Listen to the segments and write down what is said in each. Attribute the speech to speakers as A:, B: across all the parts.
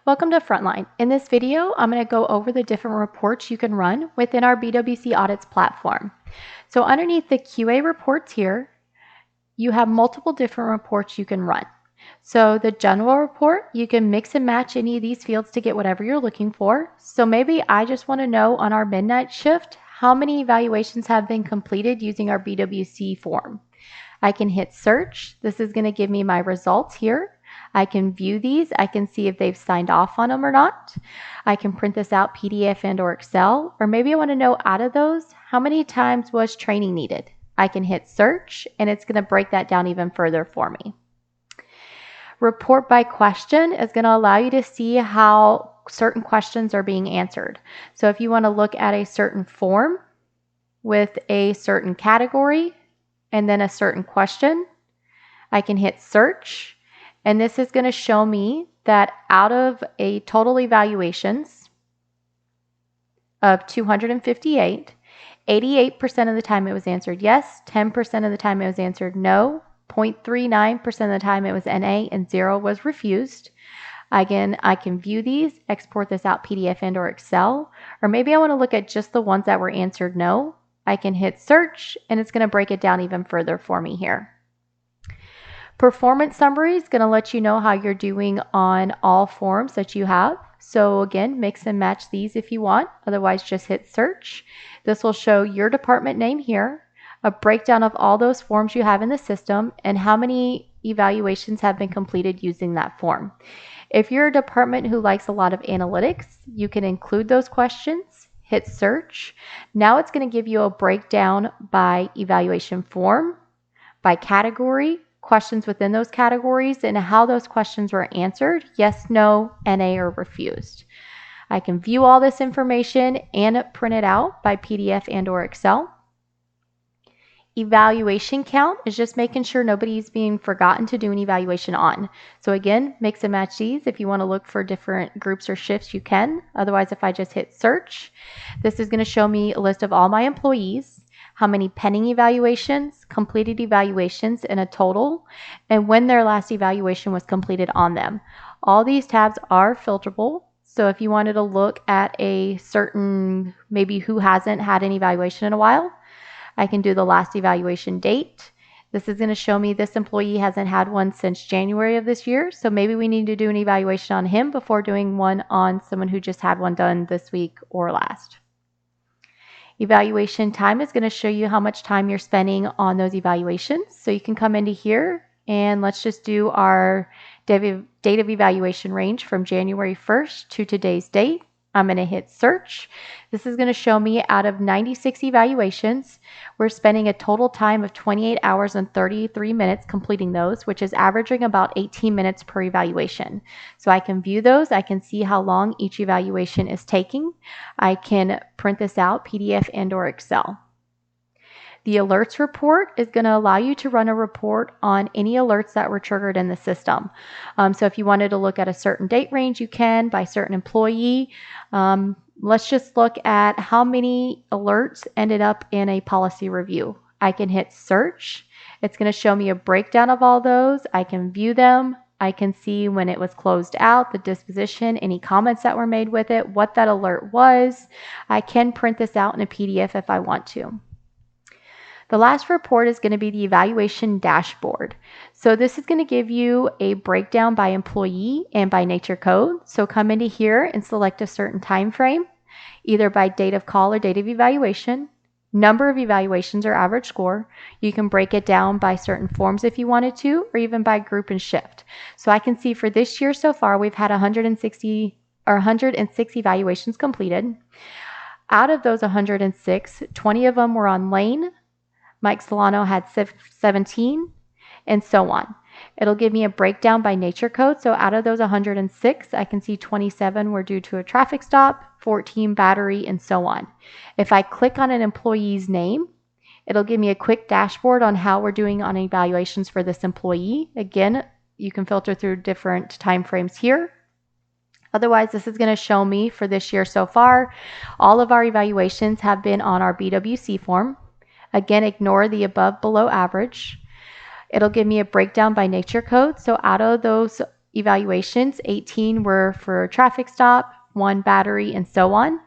A: Welcome to Frontline. In this video, I'm going to go over the different reports you can run within our BWC Audits platform. So underneath the QA reports here, you have multiple different reports you can run. So the general report, you can mix and match any of these fields to get whatever you're looking for. So maybe I just want to know on our midnight shift, how many evaluations have been completed using our BWC form. I can hit search. This is going to give me my results here. I can view these. I can see if they've signed off on them or not. I can print this out PDF and or Excel, or maybe I want to know out of those, how many times was training needed? I can hit search and it's going to break that down even further for me. Report by question is going to allow you to see how certain questions are being answered. So if you want to look at a certain form with a certain category and then a certain question, I can hit search. And this is going to show me that out of a total evaluations of 258, 88% of the time it was answered yes, 10% of the time it was answered no, 0.39% of the time it was NA, and 0 was refused. Again, I can view these, export this out PDF and or Excel, or maybe I want to look at just the ones that were answered no. I can hit search and it's going to break it down even further for me here. Performance summary is going to let you know how you're doing on all forms that you have. So again, mix and match these if you want. Otherwise, just hit search. This will show your department name here, a breakdown of all those forms you have in the system, and how many evaluations have been completed using that form. If you're a department who likes a lot of analytics, you can include those questions, hit search. Now it's going to give you a breakdown by evaluation form, by category, questions within those categories, and how those questions were answered, yes, no, NA, or refused. I can view all this information and print it out by PDF and or Excel. Evaluation count is just making sure nobody's being forgotten to do an evaluation on. So again, mix and match these. If you want to look for different groups or shifts, you can. Otherwise, if I just hit search, this is going to show me a list of all my employees, how many pending evaluations, completed evaluations in a total, and when their last evaluation was completed on them. All these tabs are filterable. So if you wanted to look at a certain, maybe who hasn't had an evaluation in a while, I can do the last evaluation date. This is going to show me this employee hasn't had one since January of this year. So maybe we need to do an evaluation on him before doing one on someone who just had one done this week or last. Evaluation time is going to show you how much time you're spending on those evaluations. So you can come into here and let's just do our date of evaluation range from January 1st to today's date. I'm going to hit search. This is going to show me out of 96 evaluations, we're spending a total time of 28 hours and 33 minutes completing those, which is averaging about 18 minutes per evaluation. So I can view those. I can see how long each evaluation is taking. I can print this out, PDF and or Excel. The alerts report is going to allow you to run a report on any alerts that were triggered in the system. So if you wanted to look at a certain date range, you can by certain employee. Let's just look at how many alerts ended up in a policy review. I can hit search. It's going to show me a breakdown of all those. I can view them. I can see when it was closed out, the disposition, any comments that were made with it, what that alert was. I can print this out in a PDF if I want to. The last report is going to be the evaluation dashboard. So this is going to give you a breakdown by employee and by nature code. So come into here and select a certain time frame, either by date of call or date of evaluation, number of evaluations or average score. You can break it down by certain forms if you wanted to, or even by group and shift. So I can see for this year so far, we've had 106 evaluations completed. Out of those 106, 20 of them were on lane. Mike Solano had 17, and so on. It'll give me a breakdown by nature code. So out of those 106, I can see 27 were due to a traffic stop, 14 battery, and so on. If I click on an employee's name, it'll give me a quick dashboard on how we're doing on evaluations for this employee. Again, you can filter through different time frames here. Otherwise, this is going to show me for this year so far, all of our evaluations have been on our BWC form. Again, ignore the above below average. It'll give me a breakdown by nature code. So out of those evaluations. 18 were for traffic stop, 1 battery, and so on.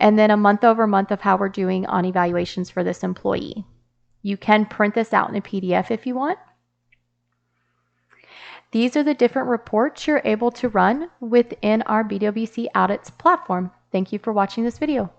A: And then a month over month of how we're doing on evaluations for this employee. You can print this out in a PDF if you want. These are the different reports you're able to run within our BWC Audits platform. Thank you for watching this video.